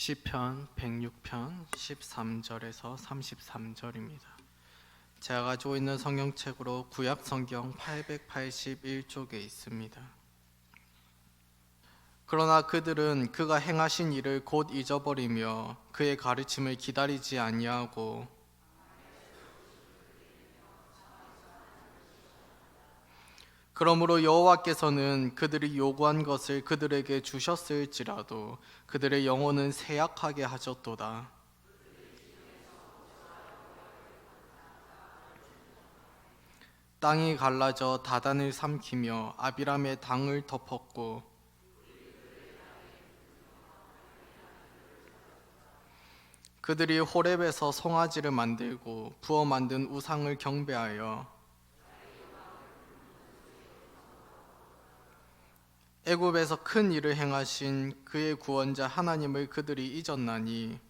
시편 106편 13절에서 33절입니다. 제가 가지고 있는 성경책으로 구약 성경 881쪽에 있습니다. 그러나 그들은 그가 행하신 일을 곧 잊어버리며 그의 가르침을 기다리지 아니하고 그러므로 여호와께서는 그들이 요구한 것을 그들에게 주셨을지라도 그들의 영혼은 쇠약하게 하셨도다. 땅이 갈라져 다단을 삼키며 아비람의 당을 덮었고 그들이 호렙에서 송아지를 만들고 부어 만든 우상을 경배하여 애굽에서 큰 일을 행하신 그의 구원자 하나님을 그들이 잊었나니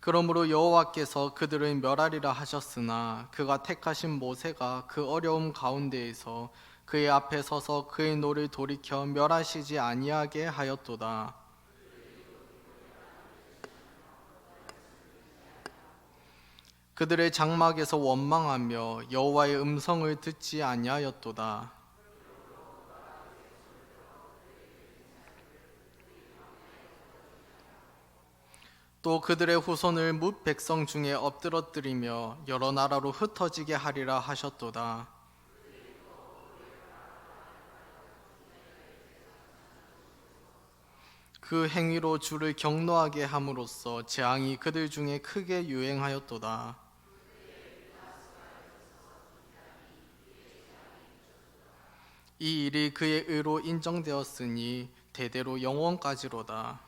그러므로 여호와께서 그들을 멸하리라 하셨으나 그가 택하신 모세가 그 어려움 가운데에서 그의 앞에 서서 그의 노를 돌이켜 멸하시지 아니하게 하였도다. 그들의 장막에서 원망하며 여호와의 음성을 듣지 아니하였도다. 또 그들의 후손을 뭇 백성 중에 엎드러뜨리며 여러 나라로 흩어지게 하리라 하셨도다. 그 행위로 주를 경노하게 함으로써 재앙이 그들 중에 크게 유행하였도다. 이 일이 그의 의로 인정되었으니 대대로 영원까지로다.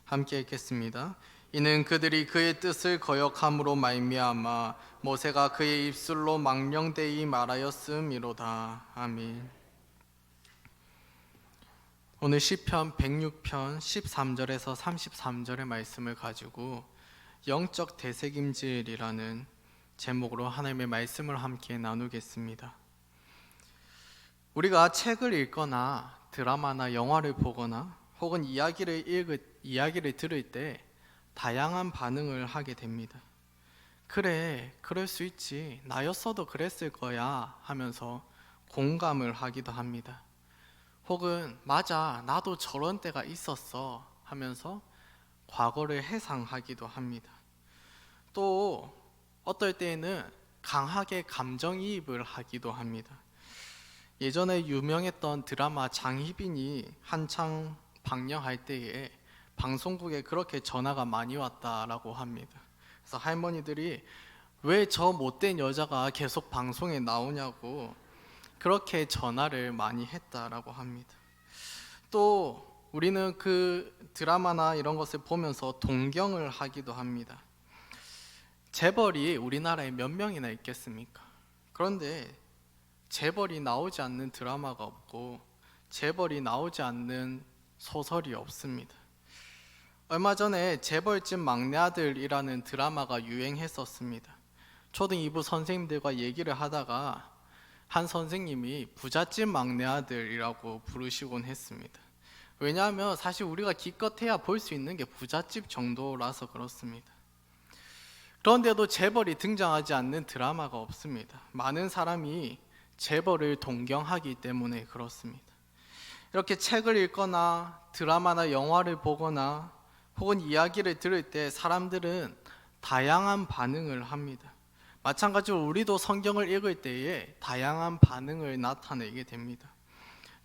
함께 읽겠습니다. 이는 그들이 그의 뜻을 거역함으로 말미암아 모세가 그의 입술로 망령되이 말하였음이로다. 아멘. 오늘 시편 106편 13절에서 33절의 말씀을 가지고 영적 되새김질이라는 제목으로 하나님의 말씀을 함께 나누겠습니다. 우리가 책을 읽거나 드라마나 영화를 보거나 혹은 이야기를 들을 때 다양한 반응을 하게 됩니다. 그래, 그럴 수 있지. 나였어도 그랬을 거야 하면서 공감을 하기도 합니다. 혹은 맞아, 나도 저런 때가 있었어 하면서 과거를 회상하기도 합니다. 또 어떨 때에는 강하게 감정이입을 하기도 합니다. 예전에 유명했던 드라마 장희빈이 한창 방영할 때에 방송국에 그렇게 전화가 많이 왔다라고 합니다. 그래서 할머니들이 왜 저 못된 여자가 계속 방송에 나오냐고 그렇게 전화를 많이 했다라고 합니다. 또 우리는 그 드라마나 이런 것을 보면서 동경을 하기도 합니다. 재벌이 우리나라에 몇 명이나 있겠습니까? 그런데 재벌이 나오지 않는 드라마가 없고 재벌이 나오지 않는 소설이 없습니다. 얼마 전에 재벌집 막내 아들이라는 드라마가 유행했었습니다. 초등 2부 선생님들과 얘기를 하다가 한 선생님이 부잣집 막내 아들이라고 부르시곤 했습니다. 왜냐하면 사실 우리가 기껏해야 볼 수 있는 게 부잣집 정도라서 그렇습니다. 그런데도 재벌이 등장하지 않는 드라마가 없습니다. 많은 사람이 재벌을 동경하기 때문에 그렇습니다. 이렇게 책을 읽거나 드라마나 영화를 보거나 혹은 이야기를 들을 때 사람들은 다양한 반응을 합니다. 마찬가지로 우리도 성경을 읽을 때에 다양한 반응을 나타내게 됩니다.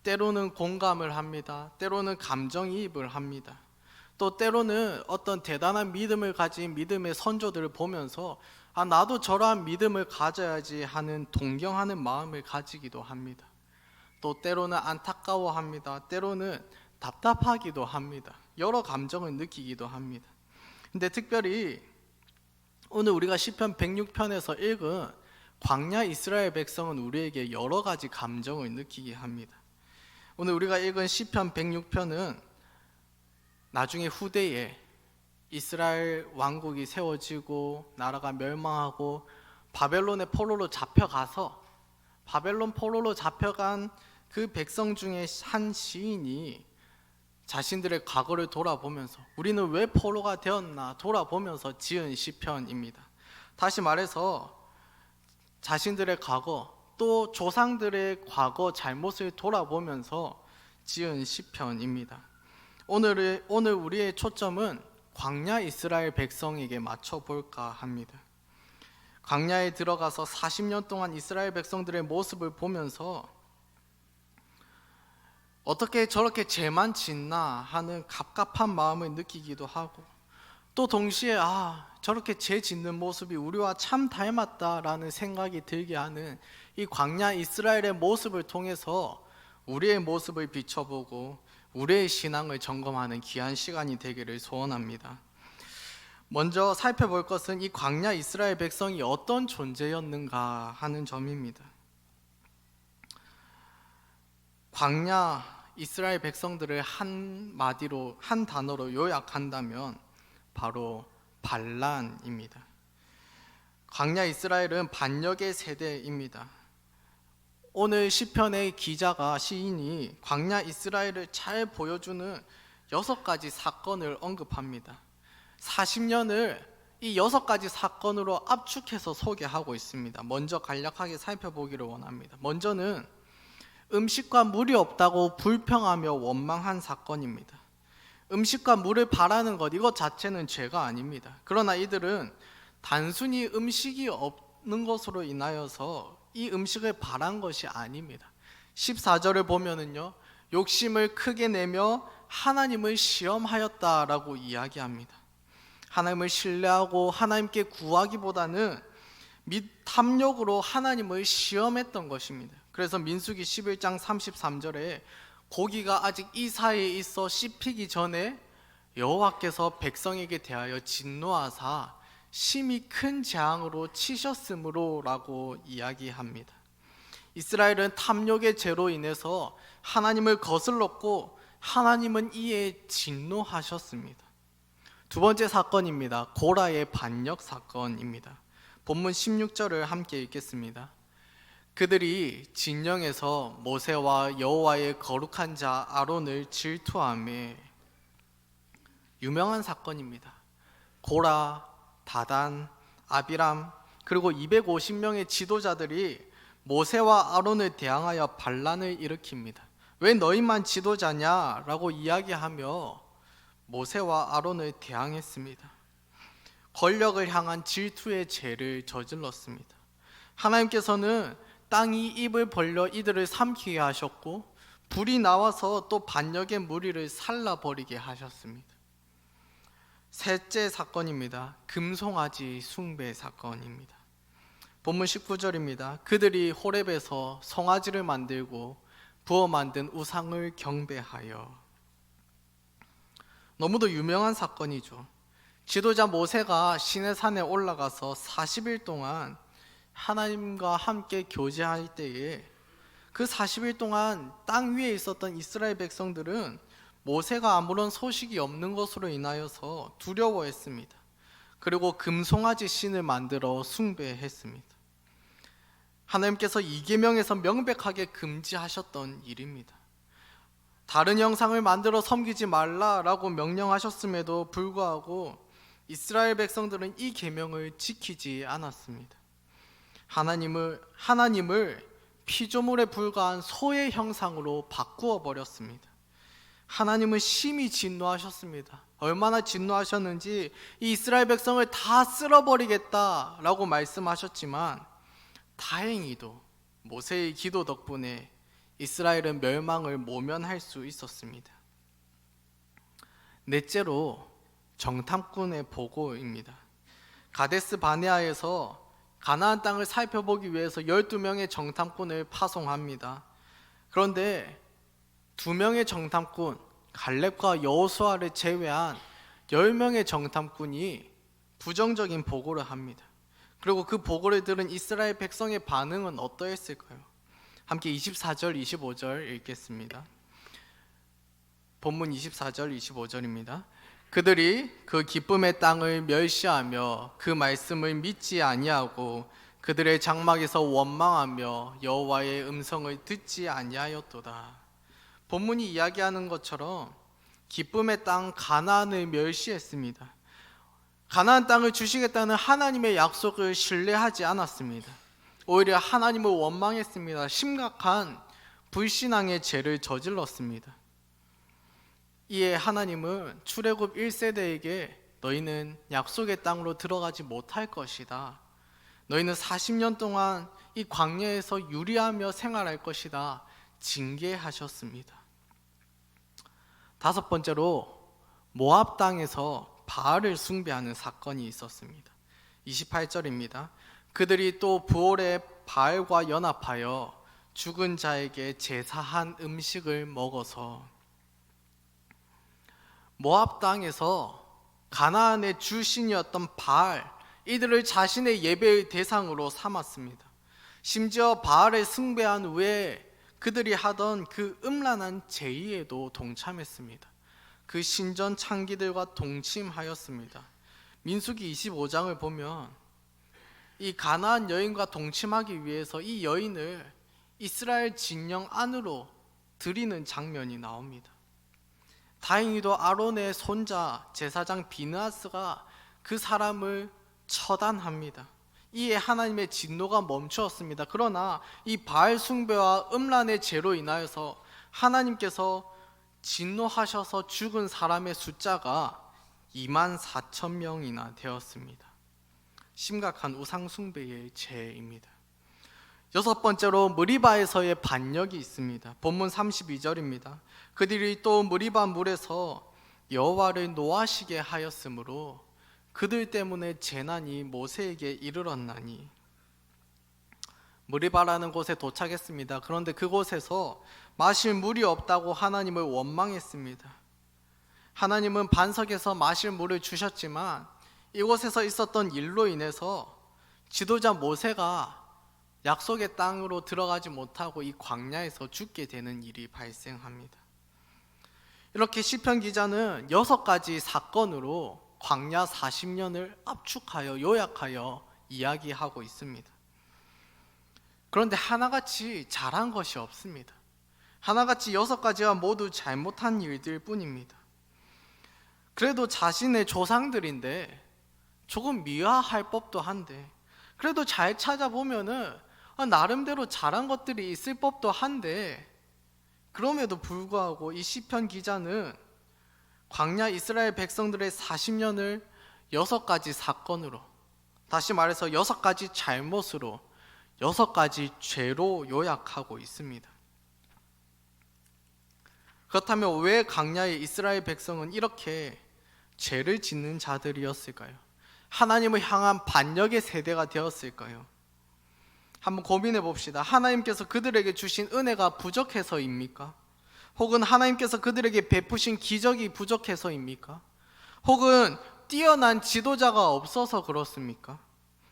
때로는 공감을 합니다. 때로는 감정이입을 합니다. 또 때로는 어떤 대단한 믿음을 가진 믿음의 선조들을 보면서 나도 저러한 믿음을 가져야지 하는 동경하는 마음을 가지기도 합니다. 또 때로는 안타까워합니다. 때로는 답답하기도 합니다. 여러 감정을 느끼기도 합니다. 근데 특별히 오늘 우리가 시편 106편에서 읽은 광야 이스라엘 백성은 우리에게 여러 가지 감정을 느끼게 합니다. 오늘 우리가 읽은 시편 106편은 나중에 후대에 이스라엘 왕국이 세워지고 나라가 멸망하고 바벨론의 포로로 잡혀간 그 백성 중에 한 시인이 자신들의 과거를 돌아보면서 우리는 왜 포로가 되었나 돌아보면서 지은 시편입니다. 다시 말해서 자신들의 과거 또 조상들의 과거 잘못을 돌아보면서 지은 시편입니다. 오늘 우리의 초점은 광야 이스라엘 백성에게 맞춰볼까 합니다. 광야에 들어가서 40년 동안 이스라엘 백성들의 모습을 보면서 어떻게 저렇게 죄만 짓나 하는 갑갑한 마음을 느끼기도 하고, 또 동시에 저렇게 죄 짓는 모습이 우리와 참 닮았다라는 생각이 들게 하는 이 광야 이스라엘의 모습을 통해서 우리의 모습을 비춰보고 우리의 신앙을 점검하는 귀한 시간이 되기를 소원합니다. 먼저 살펴볼 것은 이 광야 이스라엘 백성이 어떤 존재였는가 하는 점입니다. 광야 이스라엘 백성들을 한 단어로 요약한다면 바로 반란입니다. 광야 이스라엘은 반역의 세대입니다. 오늘 시편의 시인이 광야 이스라엘을 잘 보여주는 6가지 사건을 언급합니다. 40년을 이 6가지 사건으로 압축해서 소개하고 있습니다. 먼저 간략하게 살펴보기를 원합니다. 먼저는 음식과 물이 없다고 불평하며 원망한 사건입니다. 음식과 물을 바라는 것, 이것 자체는 죄가 아닙니다. 그러나 이들은 단순히 음식이 없는 것으로 인하여서 이 음식을 바란 것이 아닙니다. 14절을 보면은요, 욕심을 크게 내며 하나님을 시험하였다라고 이야기합니다. 하나님을 신뢰하고 하나님께 구하기보다는 탐욕으로 하나님을 시험했던 것입니다. 그래서 민수기 11장 33절에 고기가 아직 이 사이에 있어 씹히기 전에 여호와께서 백성에게 대하여 진노하사 심히 큰 재앙으로 치셨으므로 라고 이야기합니다. 이스라엘은 탐욕의 죄로 인해서 하나님을 거슬렀고 하나님은 이에 진노하셨습니다. 두 번째 사건입니다. 고라의 반역 사건입니다. 본문 16절을 함께 읽겠습니다. 그들이 진영에서 모세와 여호와의 거룩한 자 아론을 질투하며, 유명한 사건입니다. 고라, 다단, 아비람 그리고 250명의 지도자들이 모세와 아론을 대항하여 반란을 일으킵니다. 왜 너희만 지도자냐? 라고 이야기하며 모세와 아론을 대항했습니다. 권력을 향한 질투의 죄를 저질렀습니다. 하나님께서는 땅이 입을 벌려 이들을 삼키게 하셨고 불이 나와서 또 반역의 무리를 살라버리게 하셨습니다. 셋째 사건입니다. 금송아지 숭배 사건입니다. 본문 19절입니다. 그들이 호렙에서 송아지를 만들고 부어 만든 우상을 경배하여. 너무도 유명한 사건이죠. 지도자 모세가 시내산에 올라가서 40일 동안 하나님과 함께 교제할 때에 그 40일 동안 땅 위에 있었던 이스라엘 백성들은 모세가 아무런 소식이 없는 것으로 인하여서 두려워했습니다. 그리고 금송아지 신을 만들어 숭배했습니다. 하나님께서 이계명에서 명백하게 금지하셨던 일입니다. 다른 형상을 만들어 섬기지 말라라고 명령하셨음에도 불구하고 이스라엘 백성들은 이 계명을 지키지 않았습니다. 하나님을 피조물에 불과한 소의 형상으로 바꾸어 버렸습니다. 하나님은 심히 진노하셨습니다. 얼마나 진노하셨는지 이 이스라엘 백성을 다 쓸어버리겠다라고 말씀하셨지만 다행히도 모세의 기도 덕분에 이스라엘은 멸망을 모면할 수 있었습니다. 넷째로 정탐꾼의 보고입니다. 가데스 바네아에서 가나안 땅을 살펴보기 위해서 12명의 정탐꾼을 파송합니다. 그런데 2명의 정탐꾼, 갈렙과 여호수아를 제외한 10명의 정탐꾼이 부정적인 보고를 합니다. 그리고 그 보고를 들은 이스라엘 백성의 반응은 어떠했을까요? 함께 24절, 25절 읽겠습니다. 본문 24절, 25절입니다. 그들이 그 기쁨의 땅을 멸시하며 그 말씀을 믿지 아니하고 그들의 장막에서 원망하며 여호와의 음성을 듣지 아니하였도다. 본문이 이야기하는 것처럼 기쁨의 땅 가나안을 멸시했습니다. 가나안 땅을 주시겠다는 하나님의 약속을 신뢰하지 않았습니다. 오히려 하나님을 원망했습니다. 심각한 불신앙의 죄를 저질렀습니다. 이에 하나님은 출애굽 1세대에게 너희는 약속의 땅으로 들어가지 못할 것이다. 너희는 40년 동안 이 광야에서 유리하며 생활할 것이다. 징계하셨습니다. 다섯 번째로 모압 땅에서 바알을 숭배하는 사건이 있었습니다. 28절입니다. 그들이 또 부올의 바알과 연합하여 죽은 자에게 제사한 음식을 먹어서 모압 땅에서 가나안의 주신이었던 바알, 이들을 자신의 예배의 대상으로 삼았습니다. 심지어 바알을 숭배한 후에 그들이 하던 그 음란한 제의에도 동참했습니다. 그 신전 창기들과 동침하였습니다. 민수기 25장을 보면 이 가나안 여인과 동침하기 위해서 이 여인을 이스라엘 진영 안으로 들이는 장면이 나옵니다. 다행히도 아론의 손자 제사장 비느하스가 그 사람을 처단합니다. 이에 하나님의 진노가 멈추었습니다. 그러나 이 바알 숭배와 음란의 죄로 인하여서 하나님께서 진노하셔서 죽은 사람의 숫자가 24,000명이나 되었습니다. 심각한 우상 숭배의 죄입니다. 여섯 번째로 무리바에서의 반역이 있습니다. 본문 32절입니다. 그들이 또 무리바 물에서 여호와를 노하시게 하였으므로 그들 때문에 재난이 모세에게 이르렀나니. 무리바라는 곳에 도착했습니다. 그런데 그곳에서 마실 물이 없다고 하나님을 원망했습니다. 하나님은 반석에서 마실 물을 주셨지만 이곳에서 있었던 일로 인해서 지도자 모세가 약속의 땅으로 들어가지 못하고 이 광야에서 죽게 되는 일이 발생합니다. 이렇게 시편 기자는 6가지 사건으로 광야 40년을 압축하여 요약하여 이야기하고 있습니다. 그런데 하나같이 잘한 것이 없습니다. 하나같이 6가지가 모두 잘못한 일들 뿐입니다. 그래도 자신의 조상들인데 조금 미화할 법도 한데, 그래도 잘 찾아보면은 나름대로 잘한 것들이 있을 법도 한데, 그럼에도 불구하고 이 시편 기자는 광야 이스라엘 백성들의 40년을 6가지 사건으로, 다시 말해서 6가지 잘못으로, 6가지 죄로 요약하고 있습니다. 그렇다면 왜 광야의 이스라엘 백성은 이렇게 죄를 짓는 자들이었을까요? 하나님을 향한 반역의 세대가 되었을까요? 한번 고민해 봅시다. 하나님께서 그들에게 주신 은혜가 부족해서입니까? 혹은 하나님께서 그들에게 베푸신 기적이 부족해서입니까? 혹은 뛰어난 지도자가 없어서 그렇습니까?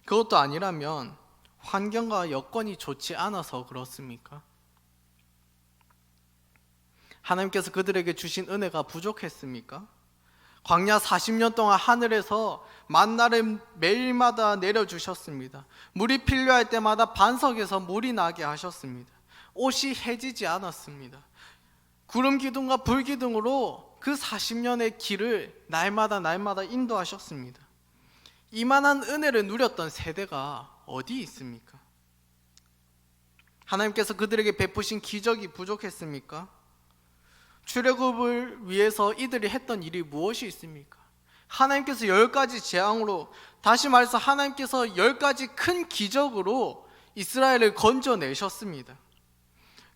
그것도 아니라면 환경과 여건이 좋지 않아서 그렇습니까? 하나님께서 그들에게 주신 은혜가 부족했습니까? 광야 40년 동안 하늘에서 만나를 매일마다 내려주셨습니다. 물이 필요할 때마다 반석에서 물이 나게 하셨습니다. 옷이 해지지 않았습니다. 구름 기둥과 불 기둥으로 그 40년의 길을 날마다 인도하셨습니다. 이만한 은혜를 누렸던 세대가 어디 있습니까? 하나님께서 그들에게 베푸신 기적이 부족했습니까? 출애굽을 위해서 이들이 했던 일이 무엇이 있습니까? 하나님께서 10가지 재앙으로, 다시 말해서 하나님께서 10가지 큰 기적으로 이스라엘을 건져내셨습니다.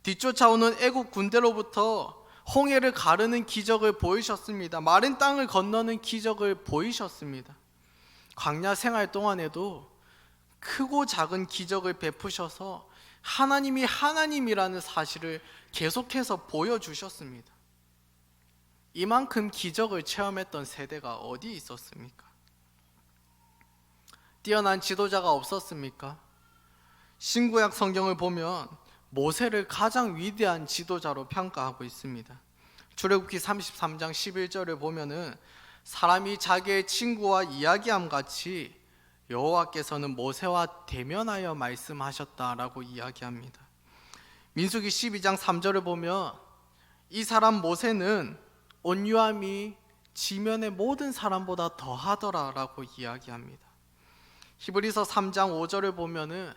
뒤쫓아오는 애국 군대로부터 홍해를 가르는 기적을 보이셨습니다. 마른 땅을 건너는 기적을 보이셨습니다. 광야 생활 동안에도 크고 작은 기적을 베푸셔서 하나님이 하나님이라는 사실을 계속해서 보여주셨습니다. 이만큼 기적을 체험했던 세대가 어디 있었습니까? 뛰어난 지도자가 없었습니까? 신구약 성경을 보면 모세를 가장 위대한 지도자로 평가하고 있습니다. 출애굽기 33장 11절을 보면은 사람이 자기의 친구와 이야기함 같이 여호와께서는 모세와 대면하여 말씀하셨다라고 이야기합니다. 민수기 12장 3절을 보면 이 사람 모세는 온유함이 지면의 모든 사람보다 더하더라라고 이야기합니다. 히브리서 3장 5절을 보면은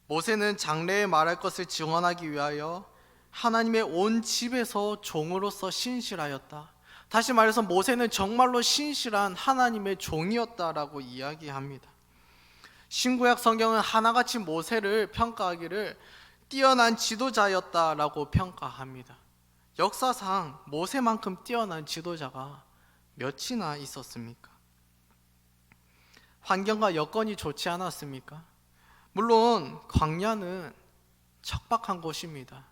모세는 장래에 말할 것을 증언하기 위하여 하나님의 온 집에서 종으로서 신실하였다. 다시 말해서 모세는 정말로 신실한 하나님의 종이었다라고 이야기합니다. 신구약 성경은 하나같이 모세를 평가하기를 뛰어난 지도자였다라고 평가합니다. 역사상 모세만큼 뛰어난 지도자가 몇이나 있었습니까? 환경과 여건이 좋지 않았습니까? 물론 광야는 척박한 곳입니다.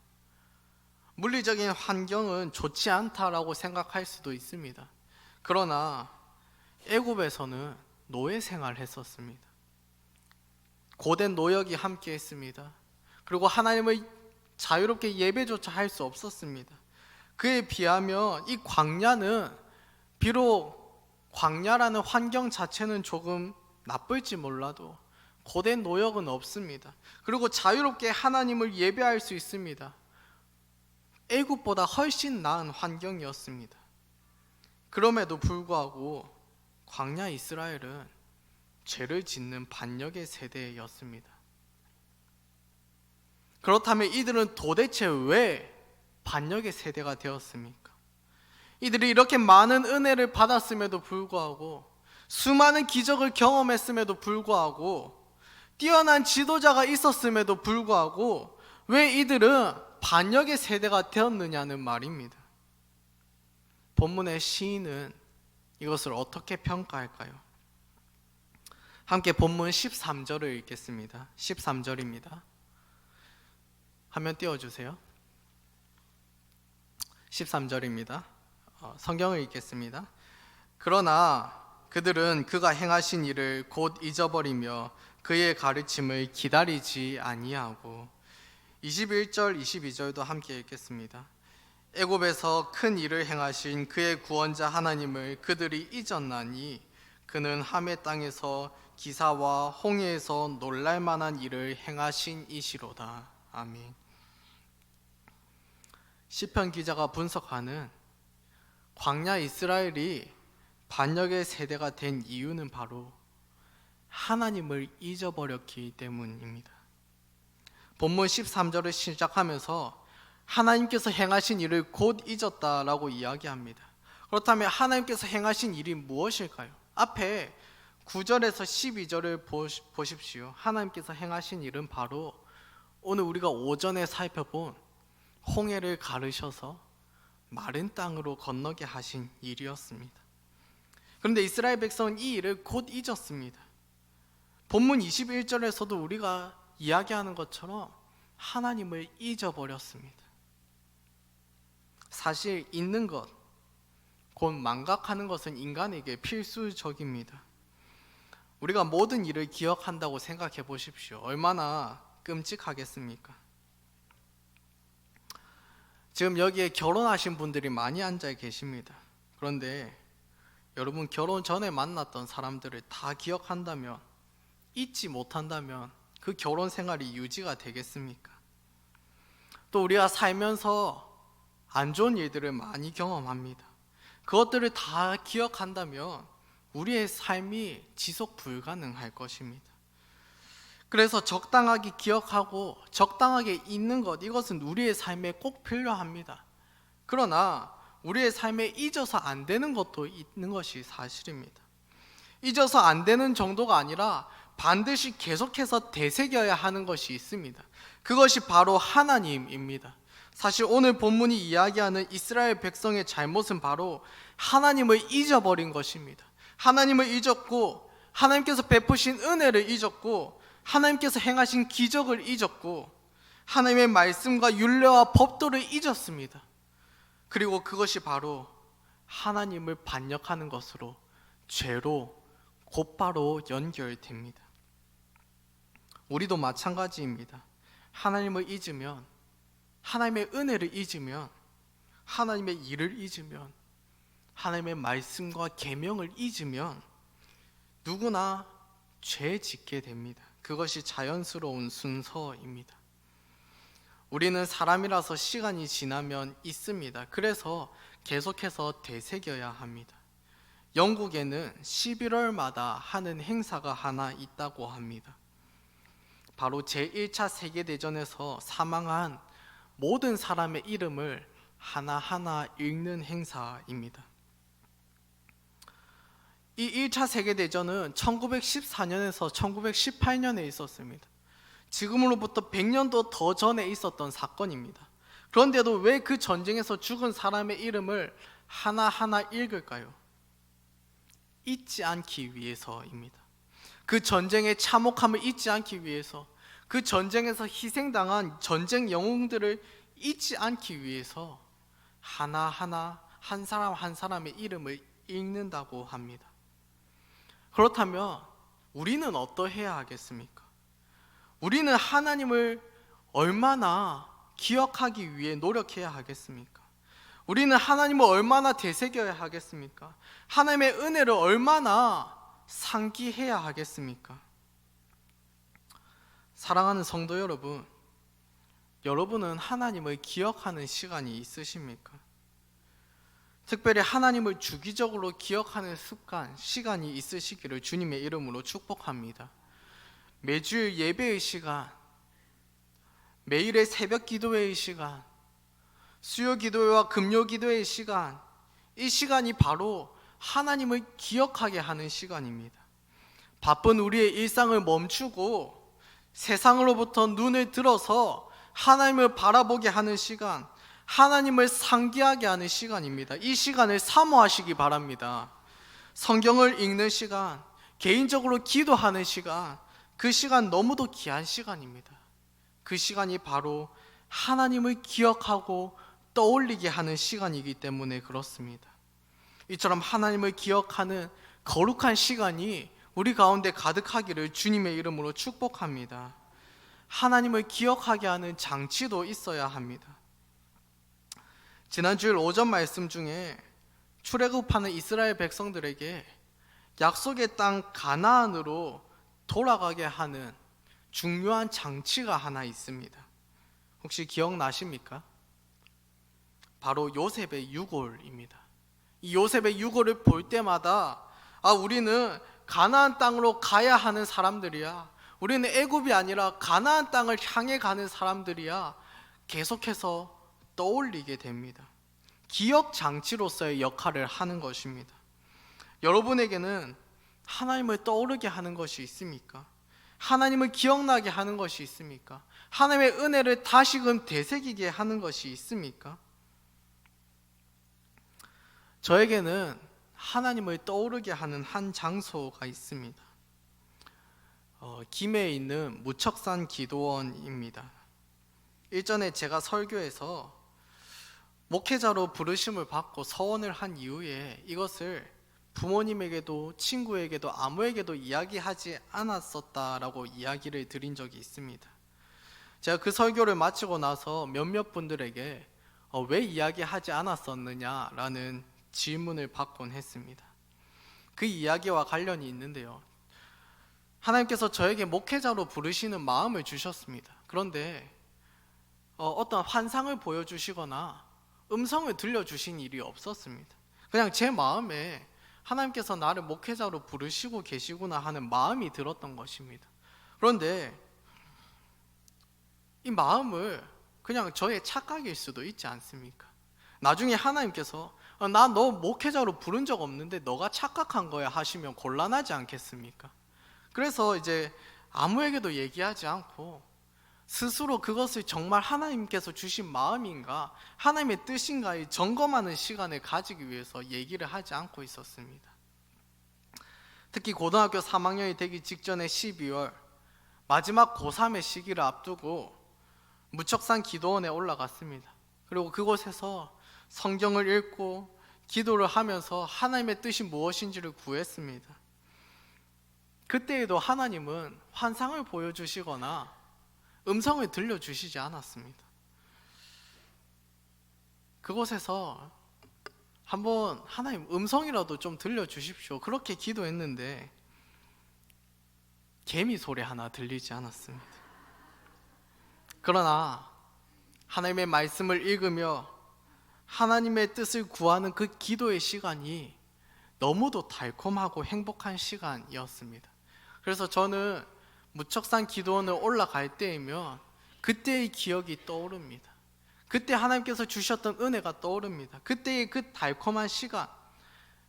물리적인 환경은 좋지 않다라고 생각할 수도 있습니다. 그러나 애굽에서는 노예 생활을 했었습니다. 고된 노역이 함께 했습니다. 그리고 하나님을 자유롭게 예배조차 할 수 없었습니다. 그에 비하면 이 광야는 비록 광야라는 환경 자체는 조금 나쁠지 몰라도 고된 노역은 없습니다. 그리고 자유롭게 하나님을 예배할 수 있습니다. 애굽보다 훨씬 나은 환경이었습니다. 그럼에도 불구하고 광야 이스라엘은 죄를 짓는 반역의 세대였습니다. 그렇다면 이들은 도대체 왜 반역의 세대가 되었습니까? 이들이 이렇게 많은 은혜를 받았음에도 불구하고 수많은 기적을 경험했음에도 불구하고 뛰어난 지도자가 있었음에도 불구하고 왜 이들은 반역의 세대가 되었느냐는 말입니다. 본문의 시인은 이것을 어떻게 평가할까요? 함께 본문 13절을 읽겠습니다. 13절입니다. 화면 띄워주세요. 13절입니다. 성경을 읽겠습니다. 그러나 그들은 그가 행하신 일을 곧 잊어버리며 그의 가르침을 기다리지 아니하고 21절 22절도 함께 읽겠습니다. 애굽에서 큰 일을 행하신 그의 구원자 하나님을 그들이 잊었나니 그는 함의 땅에서 기사와 홍해에서 놀랄만한 일을 행하신 이시로다. 아멘. 시편 기자가 분석하는 광야 이스라엘이 반역의 세대가 된 이유는 바로 하나님을 잊어버렸기 때문입니다. 본문 13절을 시작하면서 하나님께서 행하신 일을 곧 잊었다라고 이야기합니다. 그렇다면 하나님께서 행하신 일이 무엇일까요? 앞에 9절에서 12절을 보십시오. 하나님께서 행하신 일은 바로 오늘 우리가 오전에 살펴본 홍해를 가르셔서 마른 땅으로 건너게 하신 일이었습니다. 그런데 이스라엘 백성은 이 일을 곧 잊었습니다. 본문 21절에서도 우리가 이야기하는 것처럼 하나님을 잊어버렸습니다. 사실 잊는 것, 곧 망각하는 것은 인간에게 필수적입니다. 우리가 모든 일을 기억한다고 생각해 보십시오. 얼마나 끔찍하겠습니까? 지금 여기에 결혼하신 분들이 많이 앉아 계십니다. 그런데 여러분 결혼 전에 만났던 사람들을 다 기억한다면, 잊지 못한다면 그 결혼 생활이 유지가 되겠습니까? 또 우리가 살면서 안 좋은 일들을 많이 경험합니다. 그것들을 다 기억한다면 우리의 삶이 지속 불가능할 것입니다. 그래서 적당하게 기억하고 적당하게 잊는 것, 이것은 우리의 삶에 꼭 필요합니다. 그러나 우리의 삶에 잊어서 안 되는 것도 있는 것이 사실입니다. 잊어서 안 되는 정도가 아니라 반드시 계속해서 되새겨야 하는 것이 있습니다. 그것이 바로 하나님입니다. 사실 오늘 본문이 이야기하는 이스라엘 백성의 잘못은 바로 하나님을 잊어버린 것입니다. 하나님을 잊었고, 하나님께서 베푸신 은혜를 잊었고, 하나님께서 행하신 기적을 잊었고, 하나님의 말씀과 율례와 법도를 잊었습니다. 그리고 그것이 바로 하나님을 반역하는 것으로, 죄로 곧바로 연결됩니다. 우리도 마찬가지입니다. 하나님을 잊으면, 하나님의 은혜를 잊으면, 하나님의 일을 잊으면, 하나님의 말씀과 계명을 잊으면 누구나 죄 짓게 됩니다. 그것이 자연스러운 순서입니다. 우리는 사람이라서 시간이 지나면 잊습니다. 그래서 계속해서 되새겨야 합니다. 영국에는 11월마다 하는 행사가 하나 있다고 합니다. 바로 제1차 세계대전에서 사망한 모든 사람의 이름을 하나하나 읽는 행사입니다. 이 1차 세계대전은 1914년에서 1918년에 있었습니다. 지금으로부터 100년도 더 전에 있었던 사건입니다. 그런데도 왜 그 전쟁에서 죽은 사람의 이름을 하나하나 읽을까요? 잊지 않기 위해서입니다. 그 전쟁의 참혹함을 잊지 않기 위해서, 그 전쟁에서 희생당한 전쟁 영웅들을 잊지 않기 위해서 하나하나 한 사람 한 사람의 이름을 읽는다고 합니다. 그렇다면 우리는 어떠해야 하겠습니까? 우리는 하나님을 얼마나 기억하기 위해 노력해야 하겠습니까? 우리는 하나님을 얼마나 되새겨야 하겠습니까? 하나님의 은혜를 얼마나 상기해야 하겠습니까? 사랑하는 성도 여러분, 여러분은 하나님을 기억하는 시간이 있으십니까? 특별히 하나님을 주기적으로 기억하는 습관, 시간이 있으시기를 주님의 이름으로 축복합니다. 매주일 예배의 시간, 매일의 새벽 기도회의 시간, 수요 기도회와 금요 기도회의 시간, 이 시간이 바로 하나님을 기억하게 하는 시간입니다. 바쁜 우리의 일상을 멈추고 세상으로부터 눈을 들어서 하나님을 바라보게 하는 시간, 하나님을 상기하게 하는 시간입니다. 이 시간을 사모하시기 바랍니다. 성경을 읽는 시간, 개인적으로 기도하는 시간, 그 시간 너무도 귀한 시간입니다. 그 시간이 바로 하나님을 기억하고 떠올리게 하는 시간이기 때문에 그렇습니다. 이처럼 하나님을 기억하는 거룩한 시간이 우리 가운데 가득하기를 주님의 이름으로 축복합니다. 하나님을 기억하게 하는 장치도 있어야 합니다. 지난주일 오전 말씀 중에 출애굽하는 이스라엘 백성들에게 약속의 땅 가나안으로 돌아가게 하는 중요한 장치가 하나 있습니다. 혹시 기억나십니까? 바로 요셉의 유골입니다. 이 요셉의 유골을 볼 때마다 우리는 가나안 땅으로 가야 하는 사람들이야, 우리는 애굽이 아니라 가나안 땅을 향해 가는 사람들이야, 계속해서 떠올리게 됩니다. 기억 장치로서의 역할을 하는 것입니다. 여러분에게는 하나님을 떠오르게 하는 것이 있습니까? 하나님을 기억나게 하는 것이 있습니까? 하나님의 은혜를 다시금 되새기게 하는 것이 있습니까? 저에게는 하나님을 떠오르게 하는 한 장소가 있습니다. 김해에 있는 무척산 기도원입니다. 일전에 제가 설교에서 목회자로 부르심을 받고 서원을 한 이후에 이것을 부모님에게도 친구에게도 아무에게도 이야기하지 않았었다라고 이야기를 드린 적이 있습니다. 제가 그 설교를 마치고 나서 몇몇 분들에게 왜 이야기하지 않았었느냐라는 질문을 받곤 했습니다. 그 이야기와 관련이 있는데요, 하나님께서 저에게 목회자로 부르시는 마음을 주셨습니다. 그런데 어떤 환상을 보여주시거나 음성을 들려주신 일이 없었습니다. 그냥 제 마음에 하나님께서 나를 목회자로 부르시고 계시구나 하는 마음이 들었던 것입니다. 그런데 이 마음을 그냥 저의 착각일 수도 있지 않습니까? 나중에 하나님께서 나 너 목회자로 부른 적 없는데 너가 착각한 거야 하시면 곤란하지 않겠습니까? 그래서 이제 아무에게도 얘기하지 않고 스스로 그것을 정말 하나님께서 주신 마음인가, 하나님의 뜻인가에 점검하는 시간을 가지기 위해서 얘기를 하지 않고 있었습니다. 특히 고등학교 3학년이 되기 직전의 12월, 마지막 고3의 시기를 앞두고 무척산 기도원에 올라갔습니다. 그리고 그곳에서 성경을 읽고 기도를 하면서 하나님의 뜻이 무엇인지를 구했습니다. 그때에도 하나님은 환상을 보여주시거나 음성을 들려주시지 않았습니다. 그곳에서 한번 하나님 음성이라도 좀 들려주십시오. 그렇게 기도했는데 개미 소리 하나 들리지 않았습니다. 그러나 하나님의 말씀을 읽으며 하나님의 뜻을 구하는 그 기도의 시간이 너무도 달콤하고 행복한 시간이었습니다. 그래서 저는 무척산 기도원을 올라갈 때이면 그때의 기억이 떠오릅니다. 그때 하나님께서 주셨던 은혜가 떠오릅니다. 그때의 그 달콤한 시간,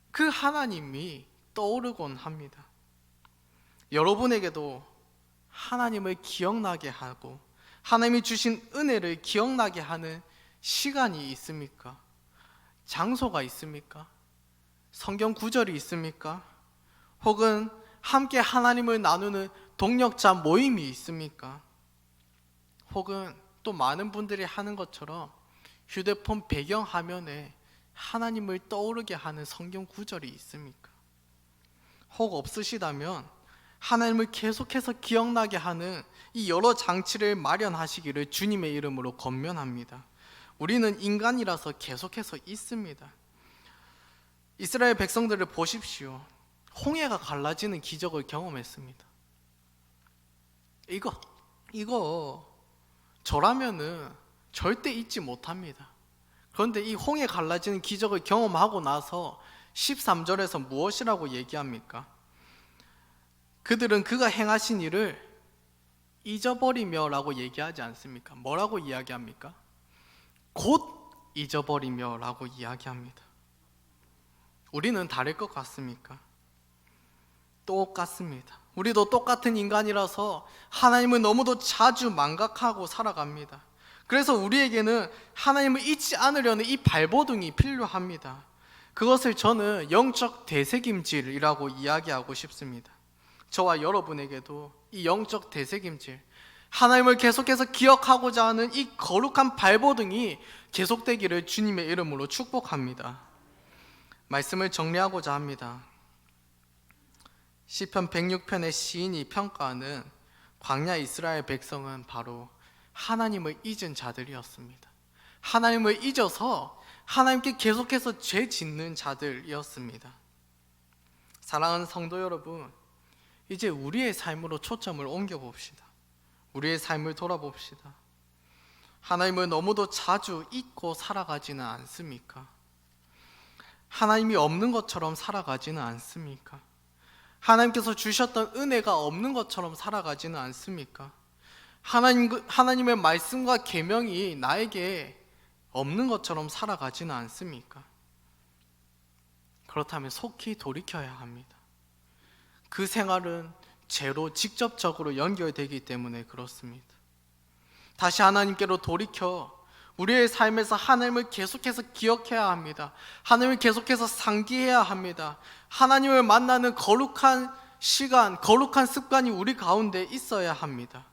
그 하나님이 떠오르곤 합니다. 여러분에게도 하나님을 기억나게 하고 하나님이 주신 은혜를 기억나게 하는 시간이 있습니까? 장소가 있습니까? 성경 구절이 있습니까? 혹은 함께 하나님을 나누는 동역자 모임이 있습니까? 혹은 또 많은 분들이 하는 것처럼 휴대폰 배경 화면에 하나님을 떠오르게 하는 성경 구절이 있습니까? 혹 없으시다면 하나님을 계속해서 기억나게 하는 이 여러 장치를 마련하시기를 주님의 이름으로 권면합니다. 우리는 인간이라서 계속해서 있습니다. 이스라엘 백성들을 보십시오. 홍해가 갈라지는 기적을 경험했습니다. 이거 저라면은 절대 잊지 못합니다. 그런데 이 홍해 갈라지는 기적을 경험하고 나서 13절에서 무엇이라고 얘기합니까? 그들은 그가 행하신 일을 잊어버리며 라고 얘기하지 않습니까? 뭐라고 이야기합니까? 곧 잊어버리며 라고 이야기합니다. 우리는 다를 것 같습니까? 똑같습니다. 우리도 똑같은 인간이라서 하나님을 너무도 자주 망각하고 살아갑니다. 그래서 우리에게는 하나님을 잊지 않으려는 이 발버둥이 필요합니다. 그것을 저는 영적 되새김질이라고 이야기하고 싶습니다. 저와 여러분에게도 이 영적 되새김질, 하나님을 계속해서 기억하고자 하는 이 거룩한 발버둥이 계속되기를 주님의 이름으로 축복합니다. 말씀을 정리하고자 합니다. 시편 106편의 시인이 평가하는 광야 이스라엘 백성은 바로 하나님을 잊은 자들이었습니다. 하나님을 잊어서 하나님께 계속해서 죄 짓는 자들이었습니다. 사랑하는 성도 여러분, 이제 우리의 삶으로 초점을 옮겨봅시다. 우리의 삶을 돌아봅시다. 하나님을 너무도 자주 잊고 살아가지는 않습니까? 하나님이 없는 것처럼 살아가지는 않습니까? 하나님께서 주셨던 은혜가 없는 것처럼 살아가지는 않습니까? 하나님의 말씀과 계명이 나에게 없는 것처럼 살아가지는 않습니까? 그렇다면 속히 돌이켜야 합니다. 그 생활은 죄로 직접적으로 연결되기 때문에 그렇습니다. 다시 하나님께로 돌이켜 우리의 삶에서 하나님을 계속해서 기억해야 합니다. 하나님을 계속해서 상기해야 합니다. 하나님을 만나는 거룩한 시간, 거룩한 습관이 우리 가운데 있어야 합니다.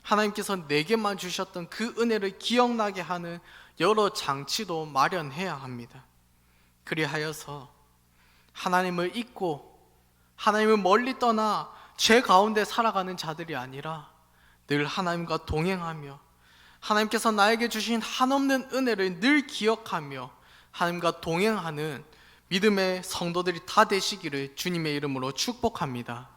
하나님께서 내게만 주셨던 그 은혜를 기억나게 하는 여러 장치도 마련해야 합니다. 그리하여서 하나님을 잊고 하나님을 멀리 떠나 죄 가운데 살아가는 자들이 아니라 늘 하나님과 동행하며 하나님께서 나에게 주신 한없는 은혜를 늘 기억하며 하나님과 동행하는 믿음의 성도들이 다 되시기를 주님의 이름으로 축복합니다.